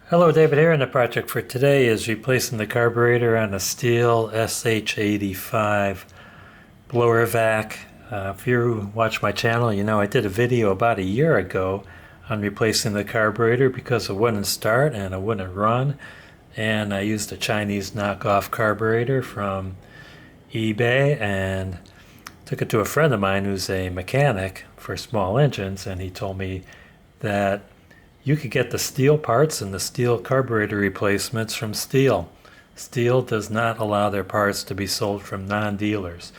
Hello, David here, and the project for today is replacing the carburetor on a Stihl SH85 blower vac. If you watch my channel, you know I did a video about a year ago on replacing the carburetor because it wouldn't start and it wouldn't run, and I used a Chinese knockoff carburetor from eBay and took it to a friend of mine who's a mechanic for small engines, and he told me that you could get the Stihl parts and the Stihl carburetor replacements from Stihl. Stihl does not allow their parts to be sold from non-dealers.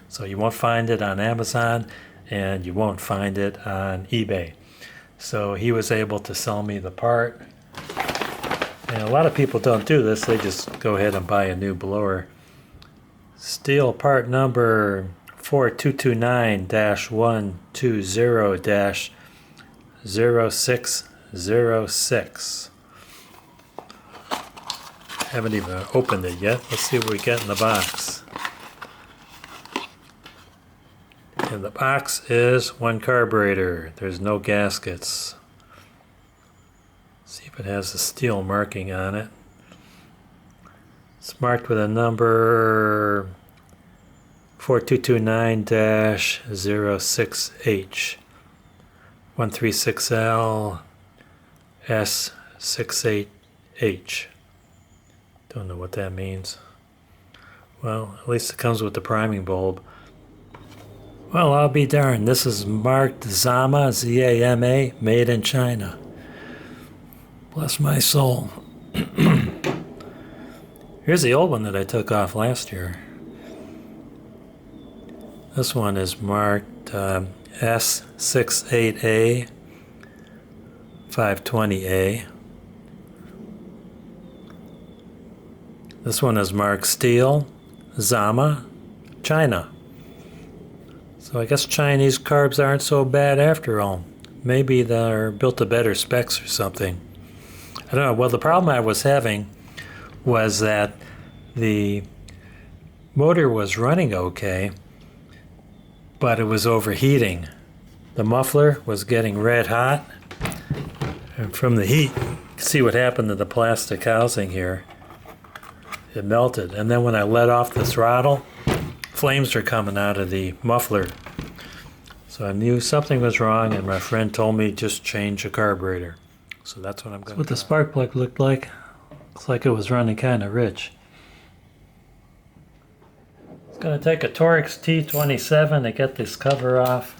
So you won't find it on Amazon and you won't find it on eBay. So he was able to sell me the part. And a lot of people don't do this, they just go ahead and buy a new blower. Stihl part number 4229-120-0606. Haven't even opened it yet. Let's see what we get in the box. In the box is one carburetor. There's no gaskets. See if it has a Stihl marking on it. It's marked with a number 4229-06H 136L S68H. Don't know what that means. Well, at least it comes with the priming bulb. Well, I'll be darned. This is marked Zama, Z-A-M-A, made in China. Bless my soul. Here's the old one that I took off last year. This one is marked S68A 520A. This one is marked Stihl, Zama, China. So I guess Chinese carbs aren't so bad after all. Maybe they're built to better specs or something. I don't know. Well, the problem I was having was that the motor was running okay, but it was overheating. The muffler was getting red hot, and from the heat, you can see what happened to the plastic housing here. It melted, and then when I let off the throttle, flames were coming out of the muffler. So I knew something was wrong, and my friend told me just change the carburetor. So that's what I'm going to do. What the spark plug looked like. Looks like it was running kind of rich. It's going to take a Torx T27 to get this cover off.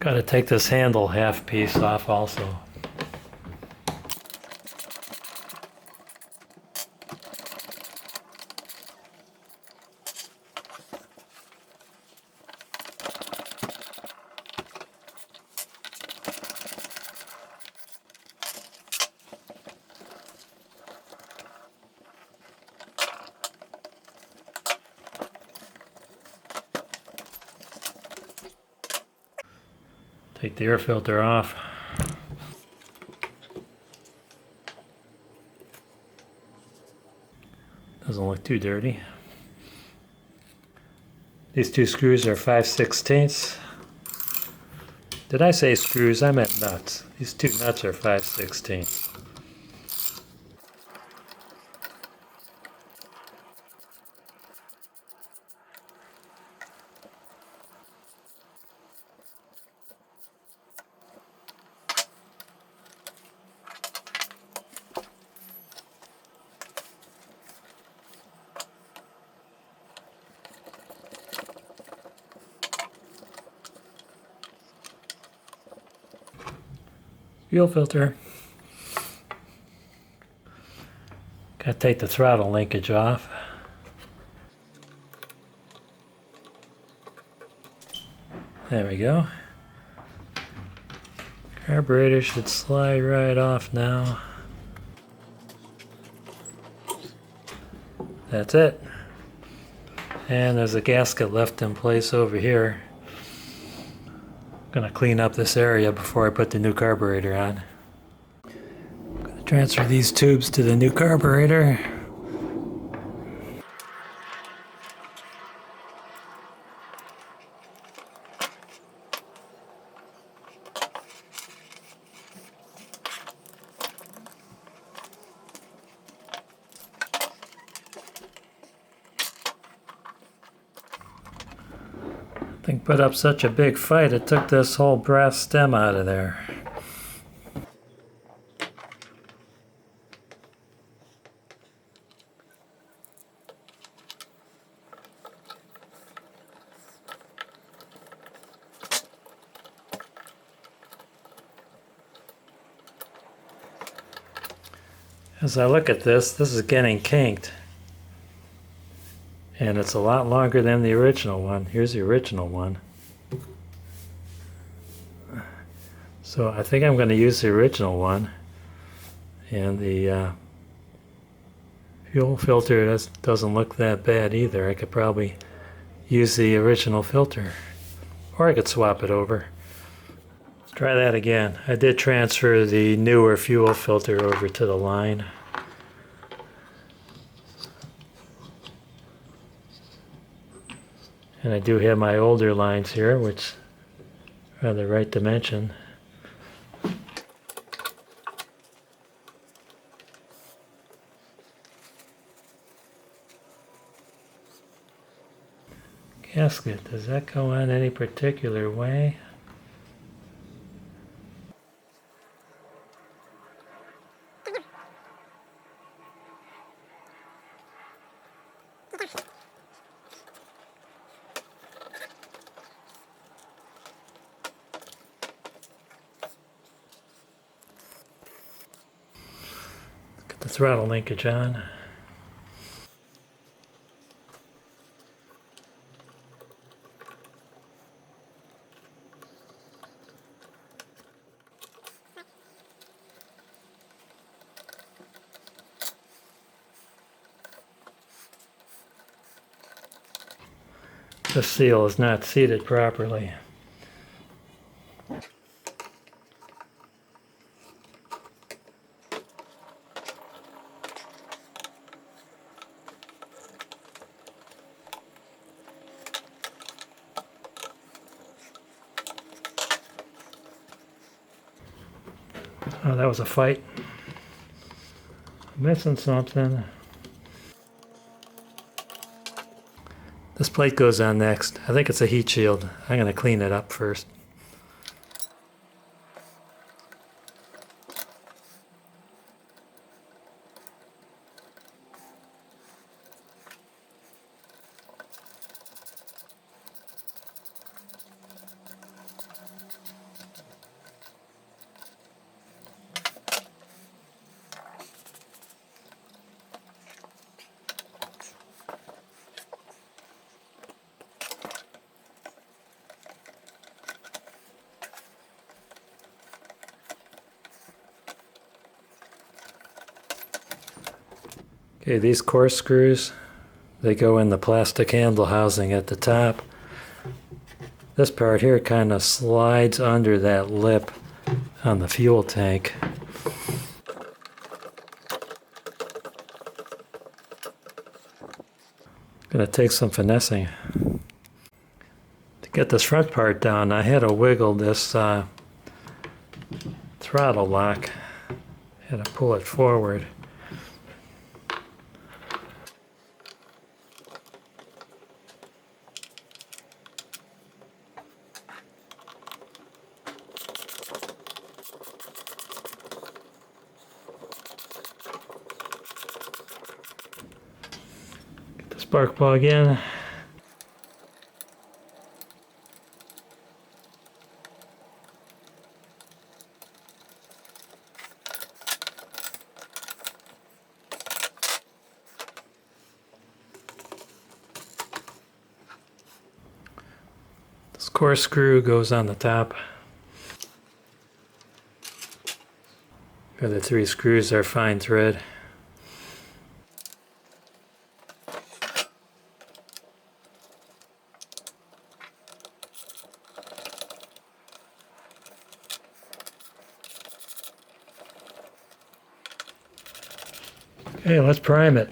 Got to take this handle half piece off also. Take the air filter off. Doesn't look too dirty. These two screws are 5/16. Did I say screws? I meant nuts. These two nuts are 5/16. Fuel filter. Got to take the throttle linkage off. There we go. Carburetor should slide right off now. That's it. And there's a gasket left in place over here. I'm going to clean up this area before I put the new carburetor on. I'm going to transfer these tubes to the new carburetor. Thing put up such a big fight, it took this whole brass stem out of there. As I look at this is getting kinked. And it's a lot longer than the original one. Here's the original one. So I think I'm going to use the original one. And the fuel filter doesn't look that bad either. I could probably use the original filter. Or I could swap it over. Let's try that again. I did transfer the newer fuel filter over to the line. And I do have my older lines here, which are the right dimension. Gasket, does that go on any particular way? Get the throttle linkage on. The seal is not seated properly. Oh, that was a fight. Missing something. This plate goes on next. I think it's a heat shield. I'm going to clean it up first. Okay, these coarse screws, they go in the plastic handle housing at the top. This part here kind of slides under that lip on the fuel tank. Gonna take some finessing. To get this front part down, I had to wiggle this throttle lock. Had to pull it forward. Spark plug in. This coarse screw goes on the top. The other three screws are fine thread. Okay, let's prime it.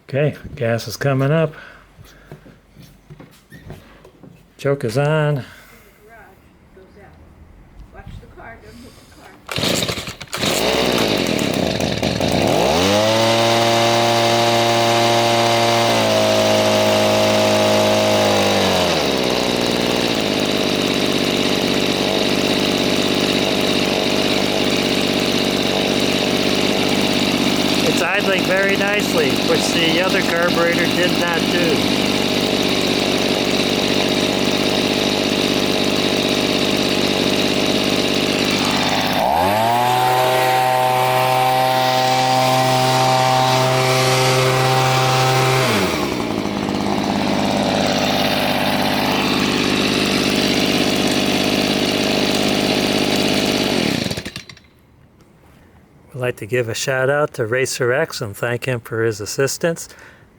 Okay, gas is coming up. Choke is on. Watch the car, don't hit the car. It's idling very nicely, which the other carburetor did not do. I'd like to give a shout out to Racer X and thank him for his assistance.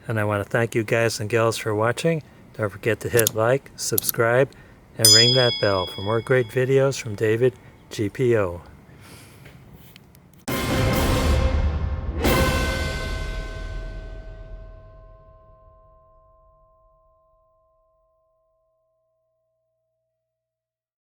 And I want to thank you guys and gals for watching. Don't forget to hit like, subscribe, and ring that bell for more great videos from David GPO.